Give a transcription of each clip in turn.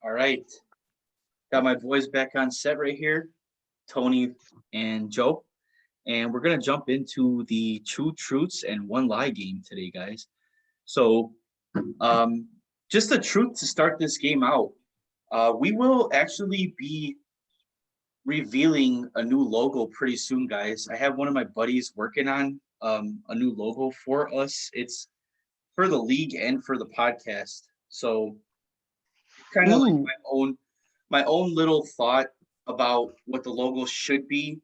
All right. Got my boys back on set right here, Tony and Joe. And we're going to jump into the two truths and one lie game today, guys. So, just the truth to start this game out. We will actually be revealing a new logo pretty soon, guys. I have one of my buddies working on a new logo for us. It's for the league and for the podcast. So, kind of like my own little thought about what the logo should be.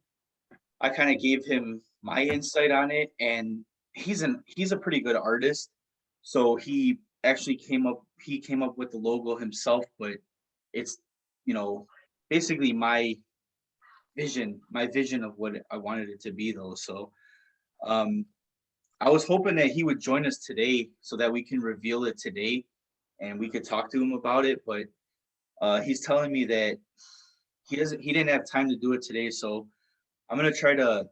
I kind of gave him my insight on it, and he's a pretty good artist. So he actually came up with the logo himself, but it's basically my vision of what I wanted it to be though. So I was hoping that he would join us today so that we can reveal it today and we could talk to him about it, but he's telling me that he didn't have time to do it today, so I'm gonna try to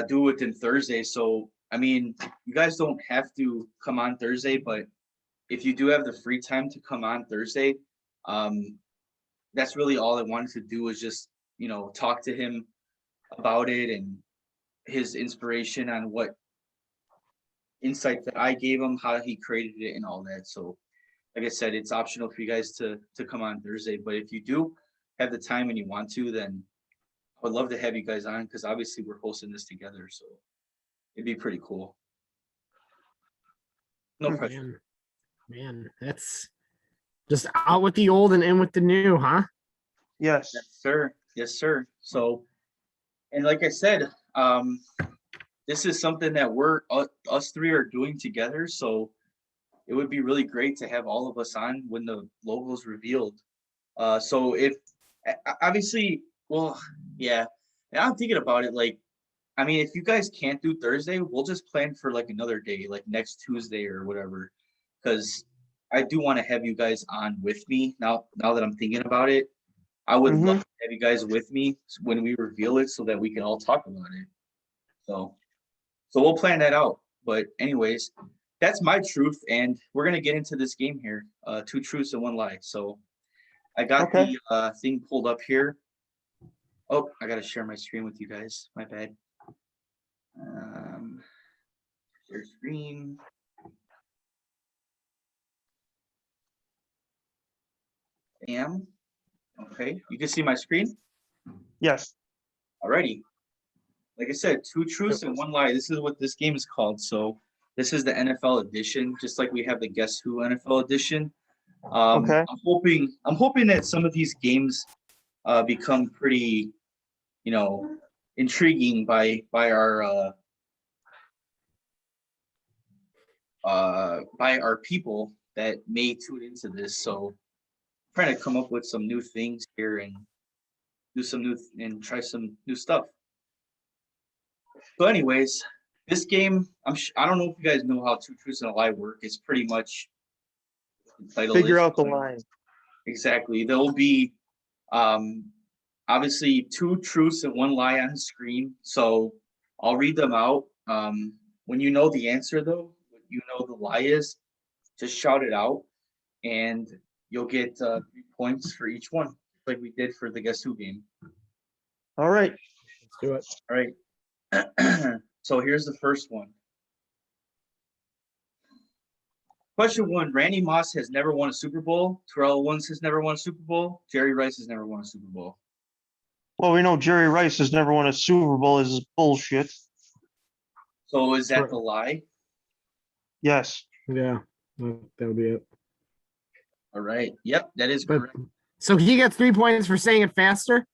do it within Thursday. So I mean, you guys don't have to come on Thursday, but if you do have the free time to come on Thursday, that's really all I wanted to do was just talk to him about it and his inspiration on what insight that I gave him, how he created it, and all that. So like I said, it's optional for you guys to come on Thursday, but if you do have the time and you want to, then I would love to have you guys on because obviously we're hosting this together, so it'd be pretty cool. No pressure. Man, that's just out with the old and in with the new, huh? Yes. Yes, sir. Yes, sir. So, and like I said, this is something that us three are doing together, so it would be really great to have all of us on when the logo's revealed. So if obviously, well, yeah, and I'm thinking about it. Like, I mean, if you guys can't do Thursday, we'll just plan for like another day, like next Tuesday or whatever, because I do want to have you guys on with me now. Now that I'm thinking about it, I would love to have you guys with me when we reveal it, so that we can all talk about it. So we'll plan that out. But anyways, that's my truth, and we're gonna get into this game here. Two truths and one lie. So I got the thing pulled up here. Oh, I gotta share my screen with you guys. My bad. Share screen. Okay, you can see my screen? Yes. Alrighty. Like I said, two truths and one lie. This is what this game is called. So this is the NFL edition, just like we have the Guess Who NFL edition. Okay. I'm hoping that some of these games become pretty, intriguing by our people that may tune into this. So trying to come up with some new things here and try some new stuff. So anyways, this game, I don't know if you guys know how two truths and a lie work. It's pretty much Figure out the line. Exactly. There will be obviously two truths and one lie on the screen. So I'll read them out. When you know the answer though, when you know the lie is, just shout it out and you'll get 3 points for each one, like we did for the Guess Who game. All right. Let's do it. All right. So here's the first one. Question 1, Randy Moss has never won a Super Bowl. Terrell Owens has never won a Super Bowl. Jerry Rice has never won a Super Bowl. Well, we know Jerry Rice has never won a Super Bowl. This is bullshit. So is that the lie? Yes. Yeah, that would be it. All right. Yep, that is correct. So he gets 3 points for saying it faster?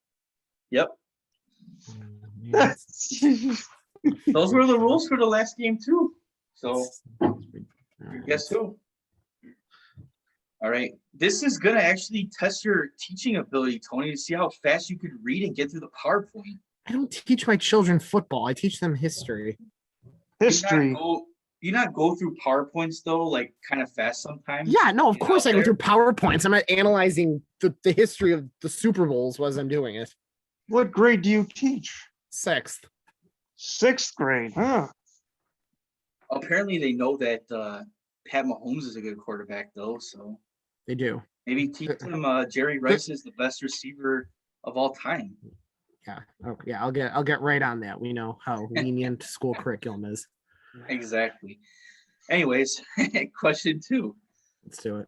Yep. Yeah, Those were the rules for the last game too. So Guess Who? All right. This is going to actually test your teaching ability, Tony, to see how fast you could read and get through the PowerPoint. I don't teach my children football. I teach them history. History. You not go through PowerPoints though, like kind of fast sometimes? Yeah, no, of course I go through PowerPoints. I'm not analyzing the history of the Super Bowls as I'm doing it. What grade do you teach? 6th. 6th grade, huh? Apparently they know that Pat Mahomes is a good quarterback though, so They do. Maybe teach him Jerry Rice is the best receiver of all time. Yeah. Oh, yeah. I'll get right on that. We know how lenient school curriculum is. Exactly. Anyways, question 2. Let's do it.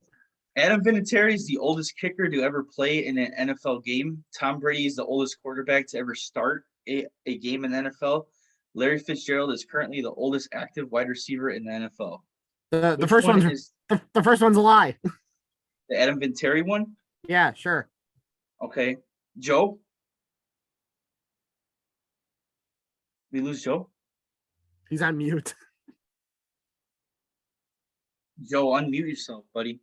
Adam Vinatieri is the oldest kicker to ever play in an NFL game. Tom Brady is the oldest quarterback to ever start a game in the NFL. Larry Fitzgerald is currently the oldest active wide receiver in the NFL. The Which first one one's is the first one's a lie. the Adam Vinatieri one? Yeah, sure. Okay. Joe? We lose Joe? He's on mute. Joe, unmute yourself, buddy.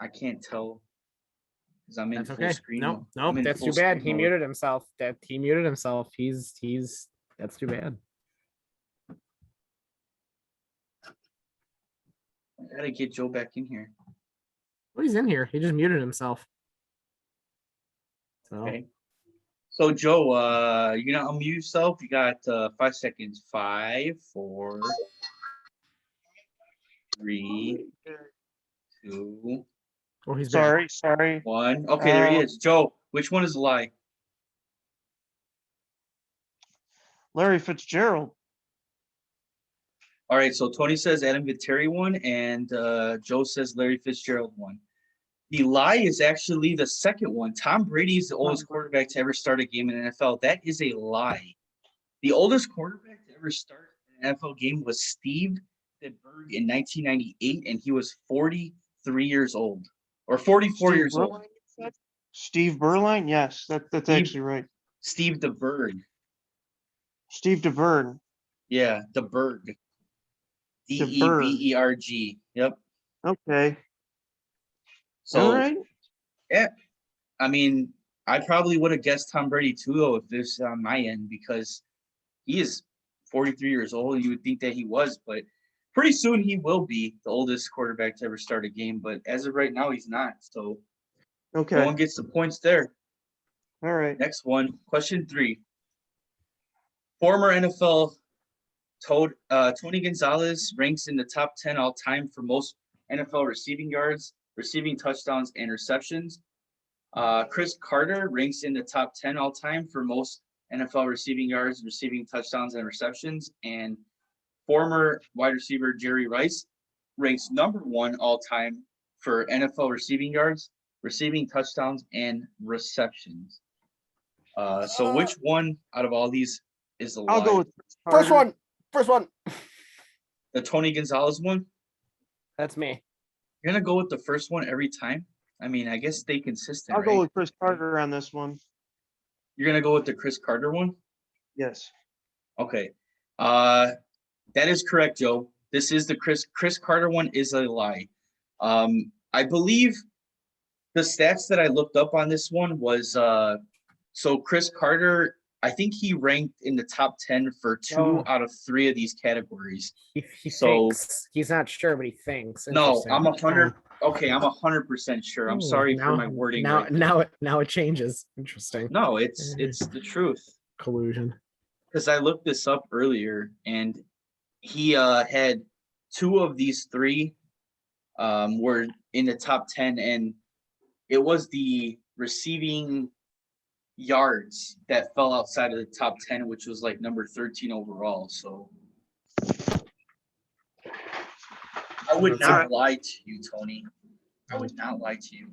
I can't tell because I'm in That's full okay. screen. No, I'm in that's full too bad. screen He mode. muted himself. He muted himself. He's that's too bad. I gotta get Joe back in here. Well, he's in here. He just muted himself. So Okay. So Joe, you're gonna unmute yourself. You got 5 seconds. 5, 4, 3, 2, oh, he's back. Sorry. 1. Okay, there he is. Joe, which one is a lie? Larry Fitzgerald. All right, so Tony says Adam Vinatieri won, and Joe says Larry Fitzgerald won. The lie is actually the second one. Tom Brady is the oldest quarterback to ever start a game in the NFL. That is a lie. The oldest quarterback to ever start an NFL game was Steve DeBerg in 1998, and he was 43 years old, or 44 years old. Steve Berline? Yes, that's actually right. Steve DeBerg. Steve DeBerg. Yeah, DeBerg. DeBerg. Yep. Okay. So, all right. yeah, I mean, I probably would have guessed Tom Brady too, though, if this is on my end, because he is 43 years old. You would think that he was, but pretty soon he will be the oldest quarterback to ever start a game. But as of right now, he's not. So Okay. no one gets the points there. All right. Next one, question 3. Former NFL Tony Gonzalez ranks in the top 10 all time for most NFL receiving yards, receiving touchdowns, and receptions. Chris Carter ranks in the top 10 all time for most NFL receiving yards, receiving touchdowns, and receptions. And former wide receiver Jerry Rice ranks number 1 all time for NFL receiving yards, receiving touchdowns, and receptions. So which one out of all these is the lie? I'll go with First one. The Tony Gonzalez one? That's me. You're gonna go with the first one every time? I mean, I guess stay consistent. I'll right? go with Chris Carter on this one. You're gonna go with the Chris Carter one? Yes. Okay. That is correct, Joe. This is the Chris Carter one is a lie. I believe the stats that I looked up on this one was so Chris Carter, I think he ranked in the top 10 for 2 out of 3 of these categories. He So- thinks. He's not sure, but he thinks. No, Interesting. I'm 100. Okay, I'm 100% sure. I'm sorry for my wording. Now, right there. now it changes. Interesting. No, it's the truth. Collusion. Because I looked this up earlier, and he had 2 of these 3 were in the top 10, and it was the receiving yards that fell outside of the top 10, which was like number 13 overall. So I would not lie to you, Tony. I would not lie to you.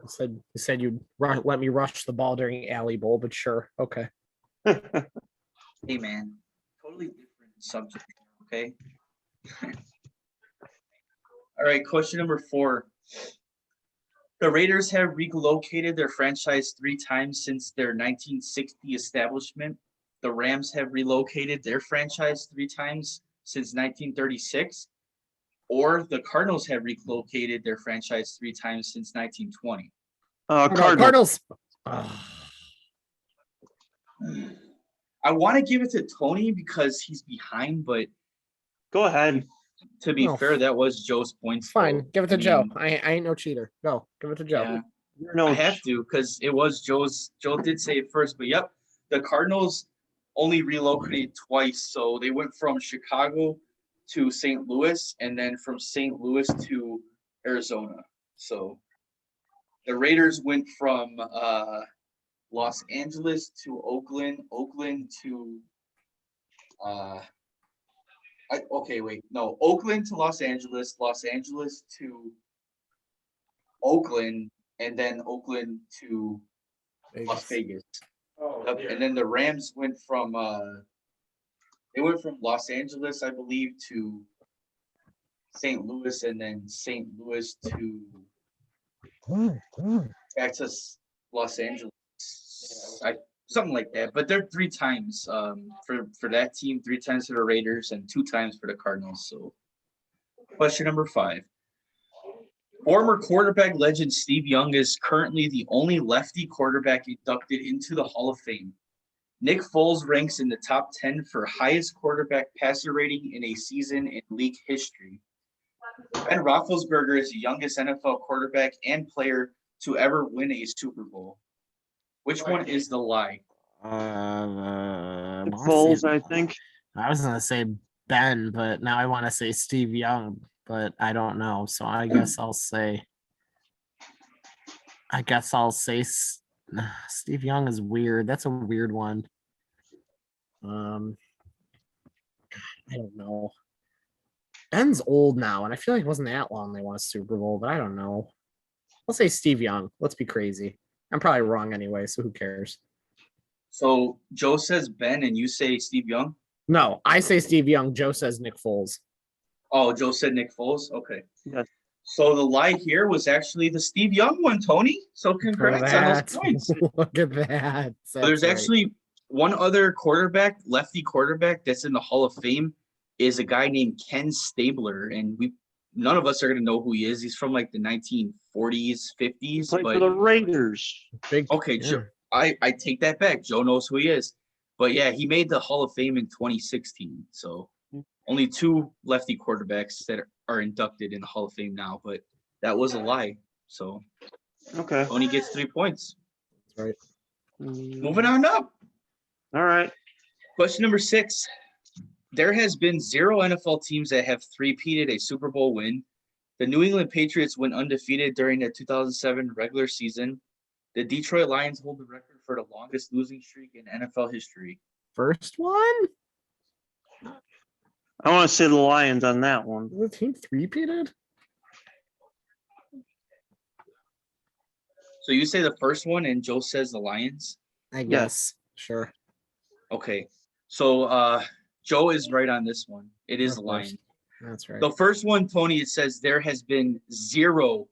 You said you'd let me rush the ball during Alley Bowl, but sure, okay. Hey, man, totally different subject. Okay. All right, question number 4. The Raiders have relocated their franchise 3 times since their 1960 establishment. The Rams have relocated their franchise 3 times since 1936. Or the Cardinals have relocated their franchise 3 times since 1920. Cardinals. I want to give it to Tony because he's behind, but Go ahead. to be No. fair, that was Joe's points. Fine, though. give it to I Joe. mean, I ain't no cheater. Go, give it to Joe. Yeah, You're no I have to because it was Joe's. Joe did say it first, but yep, the Cardinals only relocated twice. So they went from Chicago to St. Louis and then from St. Louis to Arizona. So the Raiders went from Los Angeles to Oakland, Oakland to Oakland to Los Angeles, Los Angeles to Oakland, and then Oakland to Las Vegas. Yep. And then the Rams went from Los Angeles, I believe, to St. Louis, and then St. Louis to back to Los Angeles, something like that. But they're 3 times for that team, 3 times for the Raiders, and 2 times for the Cardinals. So, question number 5. Former quarterback legend Steve Young is currently the only lefty quarterback inducted into the Hall of Fame. Nick Foles ranks in the top 10 for highest quarterback passer rating in a season in league history. Ben Roethlisberger is the youngest NFL quarterback and player to ever win a Super Bowl. Which one is the lie? Foles, I think. I was gonna say Ben, but now I want to say Steve Young, but I don't know. So I guess I'll say. Steve Young is weird. That's a weird one. I don't know. Ben's old now, and I feel like it wasn't that long they won a Super Bowl, but I don't know. I'll say Steve Young. Let's be crazy. I'm probably wrong anyway, so who cares? So Joe says Ben, and you say Steve Young? No, I say Steve Young. Joe says Nick Foles. Oh, Joe said Nick Foles? Okay. Yes. So the lie here was actually the Steve Young one, Tony. So congrats on those points. Look at that. There's actually one other quarterback, lefty quarterback, that's in the Hall of Fame is a guy named Ken Stabler, and none of us are going to know who he is. He's from like the 1940s, 50s. Played for the Raiders. Okay, yeah. I take that back. Joe knows who he is. But yeah, he made the Hall of Fame in 2016. So only 2 lefty quarterbacks that are inducted in the Hall of Fame now, but that was a lie. So okay, Tony gets 3 points. That's right. Moving on up. All right. Question number 6. There has been 0 NFL teams that have three-peated a Super Bowl win. The New England Patriots went undefeated during the 2007 regular season. The Detroit Lions hold the record for the longest losing streak in NFL history. First one? I want to say the Lions on that one. The team three-peated? So you say the first one, and Joe says the Lions? I guess. Sure. Okay. So Joe is right on this one. It is the Lions. That's right. The first one, Tony, it says there has been 0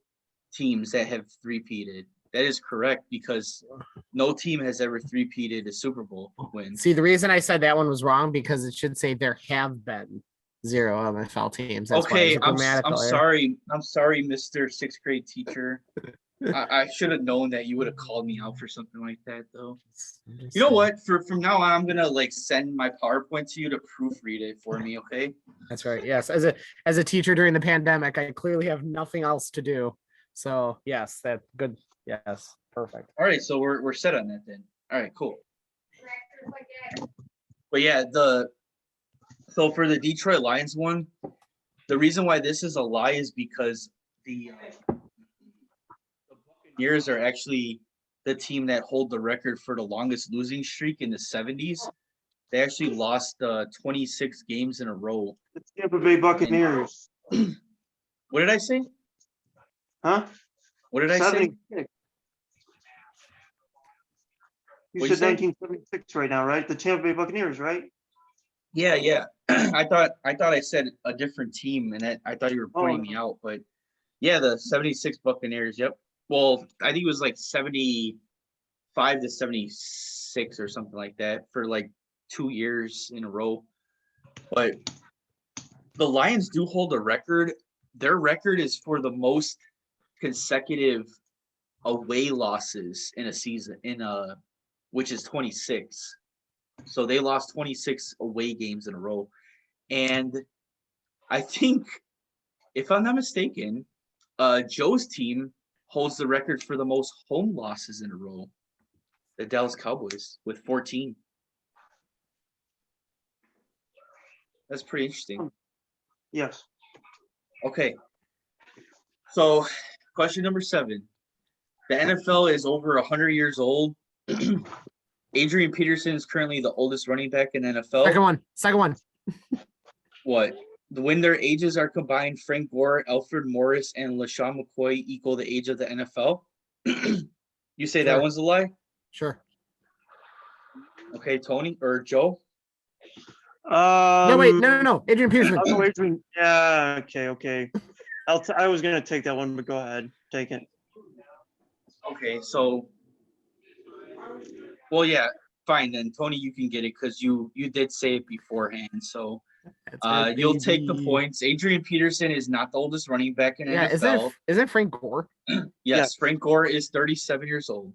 teams that have three-peated. That is correct because no team has ever three-peated a Super Bowl win. See, the reason I said that one was wrong because it should say there have been 0 NFL teams. That's okay, I'm error. sorry. I'm sorry, Mr. 6th grade teacher. I should have known that you would have called me out for something like that, though. You know what? From now on, I'm gonna send my PowerPoint to you to proofread it for me. Okay? That's right. Yes, as a teacher during the pandemic, I clearly have nothing else to do. So yes, that's good. Yes, perfect. All right, so we're set on that then. All right, cool. But yeah, so for the Detroit Lions one, the reason why this is a lie is because the Buccaneers are actually the team that hold the record for the longest losing streak in the 70s. They actually lost 26 games in a row. The Tampa Bay Buccaneers. What did I say? Huh? What did I say? 76. You said 1976 right now, right? The Tampa Bay Buccaneers, right? Yeah. I thought I said a different team, and I thought you were pointing me out, but yeah, the 76 Buccaneers. Yep. Well, I think it was 75 to 76 or something like that for 2 years in a row. But the Lions do hold a record. Their record is for the most consecutive away losses in a season which is 26. So they lost 26 away games in a row. And I think, if I'm not mistaken, Joe's team holds the record for the most home losses in a row. The Dallas Cowboys with 14. That's pretty interesting. Yes. Okay. So, question number 7. The NFL is over 100 years old. Adrian Peterson is currently the oldest running back in the NFL. Second one. What? When their ages are combined, Frank Gore, Alfred Morris, and LaShawn McCoy equal the age of the NFL. You say that Sure. one's a lie? Sure. Okay, Tony or Joe? No, wait, no. Adrian Peterson. I'll go Adrian. Yeah. Okay. I was gonna take that one, but go ahead, take it. Okay, so, well, yeah, fine then. Tony, you can get it because you did say it beforehand. So That's right, you'll take the baby. points. Adrian Peterson is not the oldest running back in Yeah, NFL. isn't Frank Gore? Yes, Yeah. Frank Gore is 37 years old.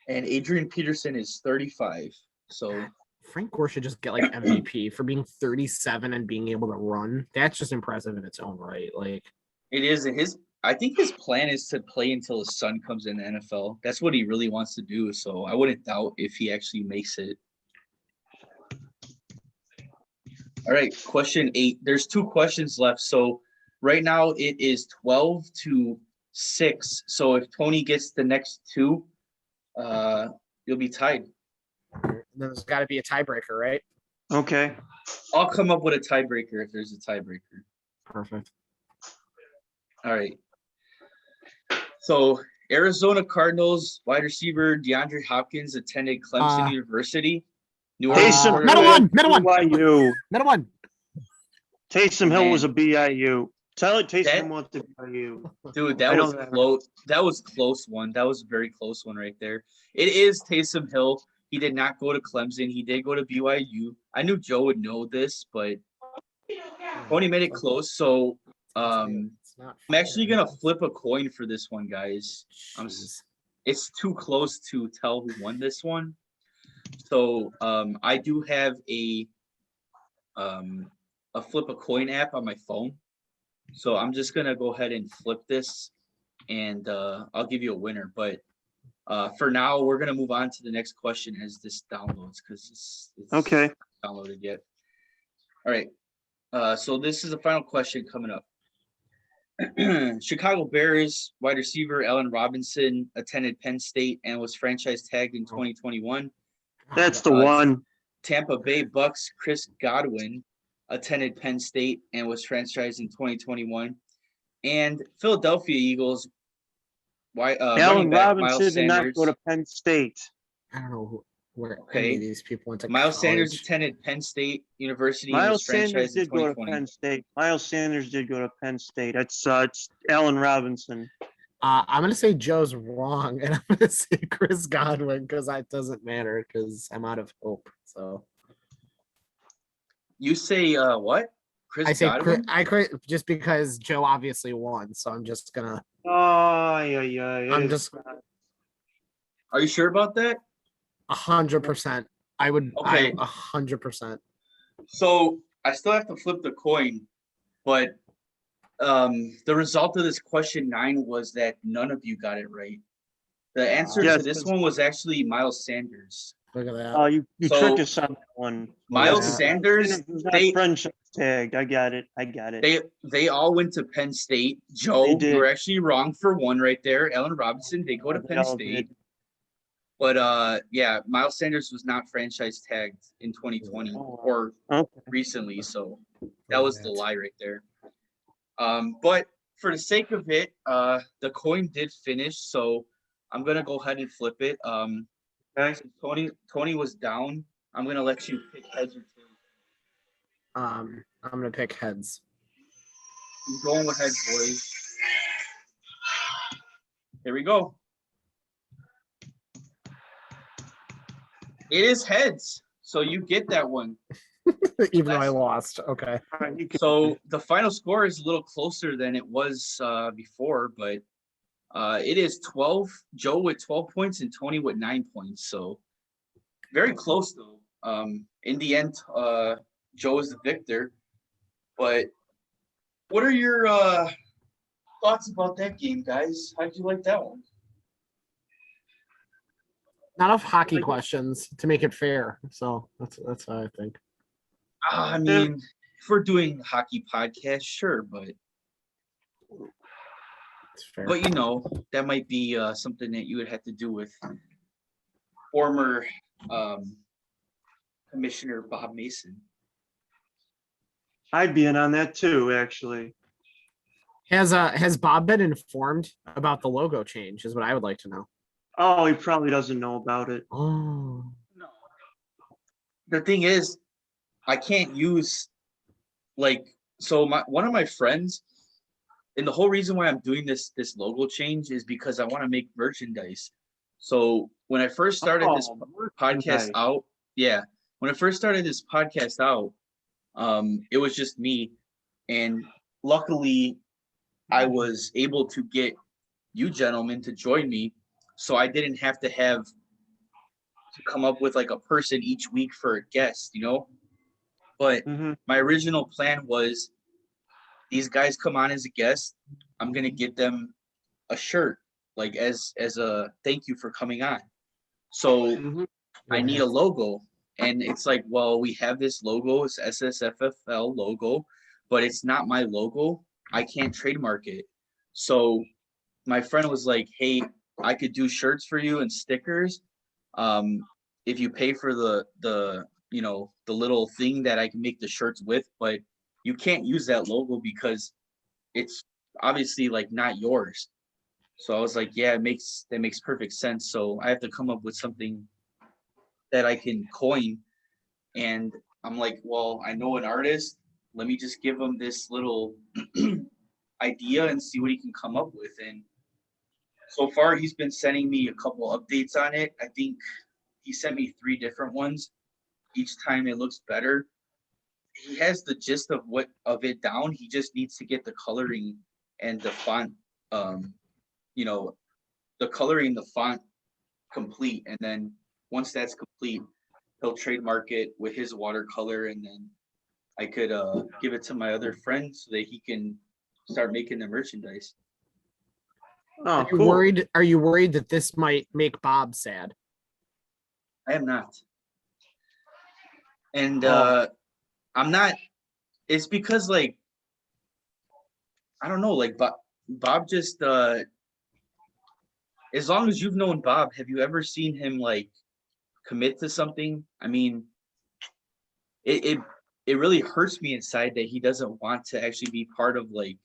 And Adrian Peterson is 35. So Frank Gore should just get like MVP for being 37 and being able to run. That's just impressive in its own right. Like it is I think his plan is to play until his son comes in the NFL. That's what he really wants to do. So I wouldn't doubt if he actually makes it. All right, question 8. There's 2 questions left. So right now it is 12-6. So if Tony gets the next 2, you'll be tied. there's got to be a tiebreaker, right? Okay. I'll come up with a tiebreaker if there's a tiebreaker. Perfect. All right. So Arizona Cardinals wide receiver DeAndre Hopkins attended Clemson University. New Orleans Taysom quarterback- Middle one. BYU. Middle one. Taysom Hill Man. was a BIU. Tell it Taysom That- went to BIU. Dude, I that know was that. close. That was close one. That was a very close one right there. It is Taysom Hill. He did not go to Clemson. He did go to BYU. I knew Joe would know this, but Tony made it close. So It's not I'm actually fair. gonna flip a coin for this one, guys. Jeez. It's too close to tell who won this one. So I do have a flip a coin app on my phone. So I'm just gonna go ahead and flip this, and I'll give you a winner. But for now, we're gonna move on to the next question as this downloads because it's Okay. not downloaded yet. All right. So this is the final question coming up. Chicago Bears wide receiver Allen Robinson attended Penn State and was franchise tagged in 2021. That's the one. Tampa Bay Bucks Chris Godwin attended Penn State and was franchised in 2021. And Philadelphia Eagles Allen running back Miles Robinson did not Sanders. go to Penn State. I don't know where Okay. any of these people went to Miles Sanders college. attended Penn State University and Miles was Sanders franchised did in go to 2020. Penn State. Miles Sanders did go to Penn State. It's Allen Robinson. I'm gonna say Joe's wrong, and I'm gonna say Chris Godwin because that doesn't matter because I'm out of hope. So You say what? Chris I say Godwin? just because Joe obviously won, so I'm just gonna. Oh, yeah. I'm just Are you sure about that? 100%. I would. Okay. 100%. So I still have to flip the coin, but the result of this question 9 was that none of you got it right. The answer Yes, to this one was actually Miles Sanders. Look at that. Oh, you So, tricked us on that one. Miles Yeah. Sanders, was not they franchise tagged. I got it. they all went to Penn State. Joe, They you did. were actually wrong for one right there. Allen Robinson, they go to They Penn all State. did. But yeah, Miles Sanders was not franchise tagged in 2020 Oh, or Okay. recently, so that was the lie right there. But for the sake of it, the coin did finish, so I'm gonna go ahead and flip it. Okay. Since Tony was down, I'm gonna let you pick heads or tails. I'm gonna pick heads. I'm going with heads, boys. Here we go. It is heads, so you get that one. Even though I lost. Okay. All right, you can- So the final score is a little closer than it was before, but it is 12. Joe with 12 points and Tony with 9 points. So very close though. In the end, Joe is the victor. But what are your thoughts about that game, guys? How'd you like that one? Not enough hockey questions to make it fair. So that's how I think. I mean, if we're doing hockey podcast, sure, but It's fair. you know, that might be something that you would have to do with former Commissioner Bob Mason. I'd be in on that too, actually. Has Bob been informed about the logo change? Is what I would like to know. Oh, he probably doesn't know about it. Oh, No. The thing is, I can't use one of my friends, and the whole reason why I'm doing this logo change is because I want to make merchandise. So when I first started this podcast merchandise. out, yeah, when I first started this podcast out, it was just me, and luckily, I was able to get you gentlemen to join me, so I didn't have to come up with like a person each week for a guest, you know. But Mhm. my original plan was these guys come on as a guest. I'm gonna get them a shirt, like as a thank you for coming on. So Mhm. I need a logo, and it's like, well, we have this logo, it's SSFFL logo, but it's not my logo. I can't trademark it. So my friend was like, hey, I could do shirts for you and stickers. If you pay for the the little thing that I can make the shirts with, but you can't use that logo because it's obviously like not yours. So I was like, yeah, that makes perfect sense. So I have to come up with something that I can coin. And I'm like, well, I know an artist. Let me just give him this little idea and see what he can come up with. And so far, he's been sending me a couple updates on it. I think he sent me 3 different ones. Each time it looks better. He has the gist of it down. He just needs to get the coloring and the font, um, you know, the coloring, the font complete. And then once that's complete, he'll trademark it with his watercolor, and then I could give it to my other friend so that he can start making the merchandise. Oh, cool. Are you worried that this might make Bob sad? I am not. And Oh. I'm not, it's because like, I don't know, like Bob just as long as you've known Bob, have you ever seen him like commit to something? I mean, it it really hurts me inside that he doesn't want to actually be part of like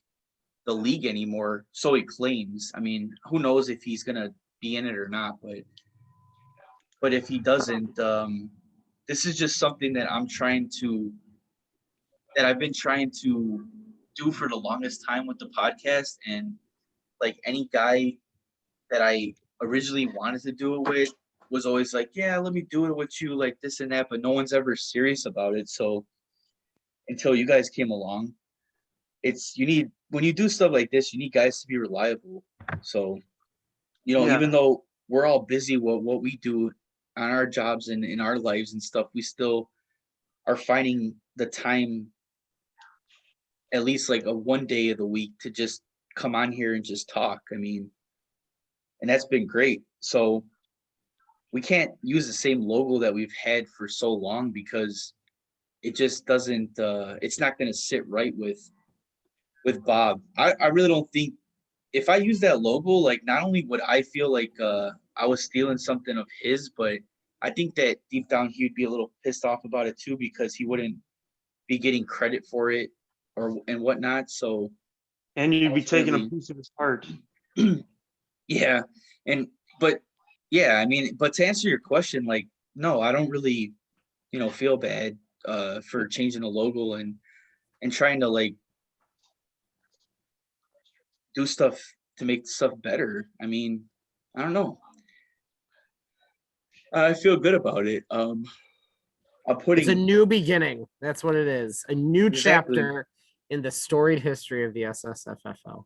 the league anymore. So he claims. I mean, who knows if he's gonna be in it or not, but if he doesn't, this is just something that I've been trying to do for the longest time with the podcast. And like any guy that I originally wanted to do it with was always like, yeah, let me do it with you, like this and that, but no one's ever serious about it. So until you guys came along, when you do stuff like this, you need guys to be reliable. So, Yeah. even though we're all busy with what we do on our jobs and in our lives and stuff, we still are finding the time, at least like a one day of the week, to just come on here and just talk. I mean, and that's been great. So we can't use the same logo that we've had for so long because it just doesn't it's not going to sit right with Bob. I really don't think if I use that logo, like not only would I feel like I was stealing something of his, but I think that deep down he would be a little pissed off about it too because he wouldn't be getting credit for it and whatnot. So And you'd be taking a ultimately, piece of his heart. yeah, and but yeah, I mean, but to answer your question, like no, I don't really, feel bad for changing the logo and trying to like do stuff to make stuff better. I mean, I don't know. I feel good about it. I'm It's a putting new beginning. That's what it is. A new exactly, chapter in the storied history of the SSFFL.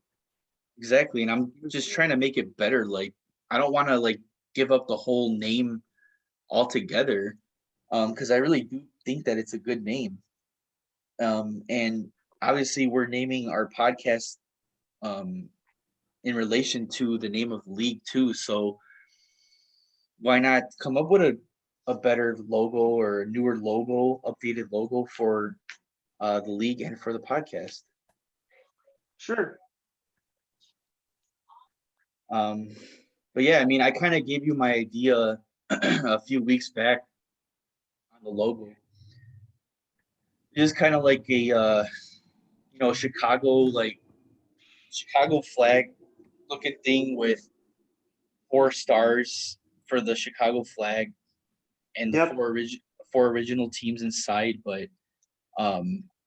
exactly, and I'm just trying to make it better. Like, I don't want to like give up the whole name altogether, because I really do think that it's a good name. And obviously, we're naming our podcast um in relation to the name of the league too. So why not come up with a better logo or a newer logo, updated logo for the league and for the podcast. Sure. But yeah, I mean, I kind of gave you my idea a few weeks back on the logo. Just kind of like a Chicago flag looking thing with 4 stars for the Chicago flag and the Yep. four original teams inside. But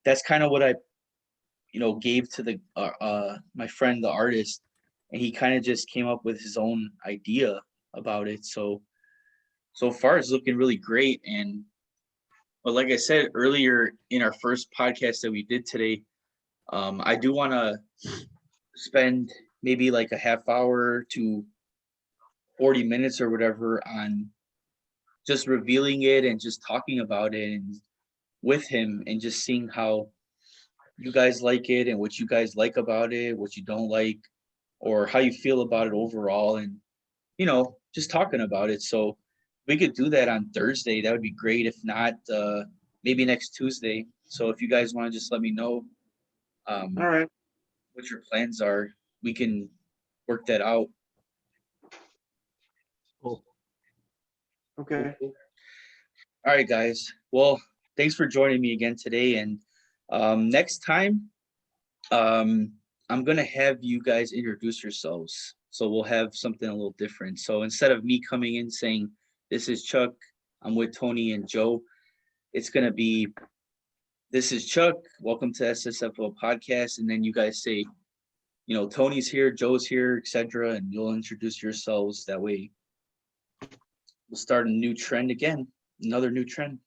that's kind of what I gave to the my friend, the artist, and he kind of just came up with his own idea about it. So far it's looking really great. But like I said earlier in our first podcast that we did today, I do want to spend maybe like a half hour to 40 minutes or whatever on just revealing it and just talking about it and with him and just seeing how you guys like it and what you guys like about it, what you don't like, or how you feel about it overall, and just talking about it. So we could do that on Thursday. That would be great. If not, maybe next Tuesday. So if you guys want to just let me know All right. what your plans are, we can work that out. Cool. Okay. All right, guys. Well, thanks for joining me again today. And next time, I'm going to have you guys introduce yourselves. So we'll have something a little different. So instead of me coming in saying, "This is Chuck, I'm with Tony and Joe," it's going to be, "This is Chuck, welcome to SSFFL podcast." And then you guys say, Tony's here, Joe's here, etc. And you'll introduce yourselves. That way we'll start a new trend again, another new trend.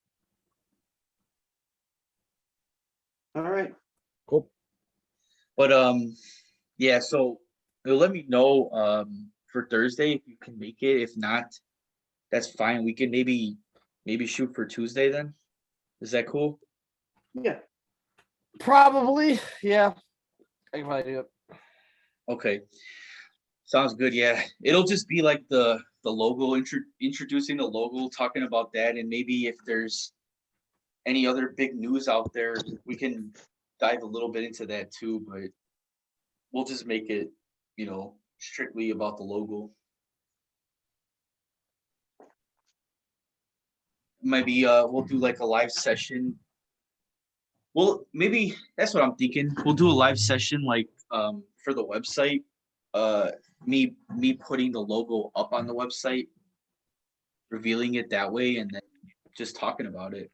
All right. Cool. But yeah, so let me know for Thursday if you can make it. If not, that's fine. We can maybe shoot for Tuesday then. Is that cool? Yeah. Probably. Yeah. I can probably do it. Okay. Sounds good. Yeah. It'll just be like the logo, introducing the logo, talking about that, and maybe if there's any other big news out there, we can dive a little bit into that too, but we'll just make it, strictly about the logo. Maybe we'll do like a live session. Well, maybe that's what I'm thinking. We'll do a live session like for the website. Me putting the logo up on the website, revealing it that way, and then just talking about it.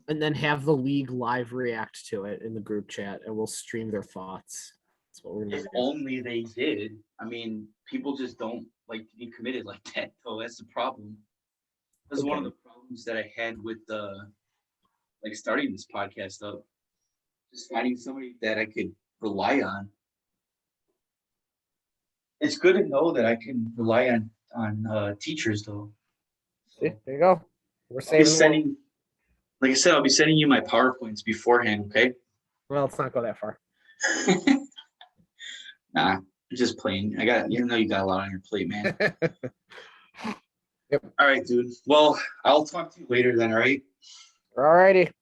And then have the league live react to it in the group chat, and we'll stream their thoughts. That's what we're gonna If do. only they did. I mean, people just don't like to be committed like that. So that's the problem. That's one of the problems that I had with like starting this podcast up. Just finding somebody that I could rely on. It's good to know that I can rely on teachers though. See, there you go. We're I'll be saving. sending, like I said, I'll be sending you my PowerPoints beforehand. Okay. Well, let's not go that far. Nah, I'm just playing. You know you got a lot on your plate, man. Yep. All right, dude. Well, I'll talk to you later then. All right. Alrighty.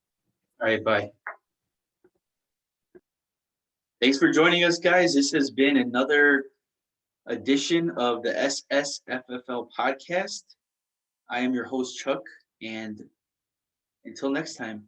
All right. Bye. Thanks for joining us, guys. This has been another edition of the SSFFL podcast. I am your host, Chuck, and until next time.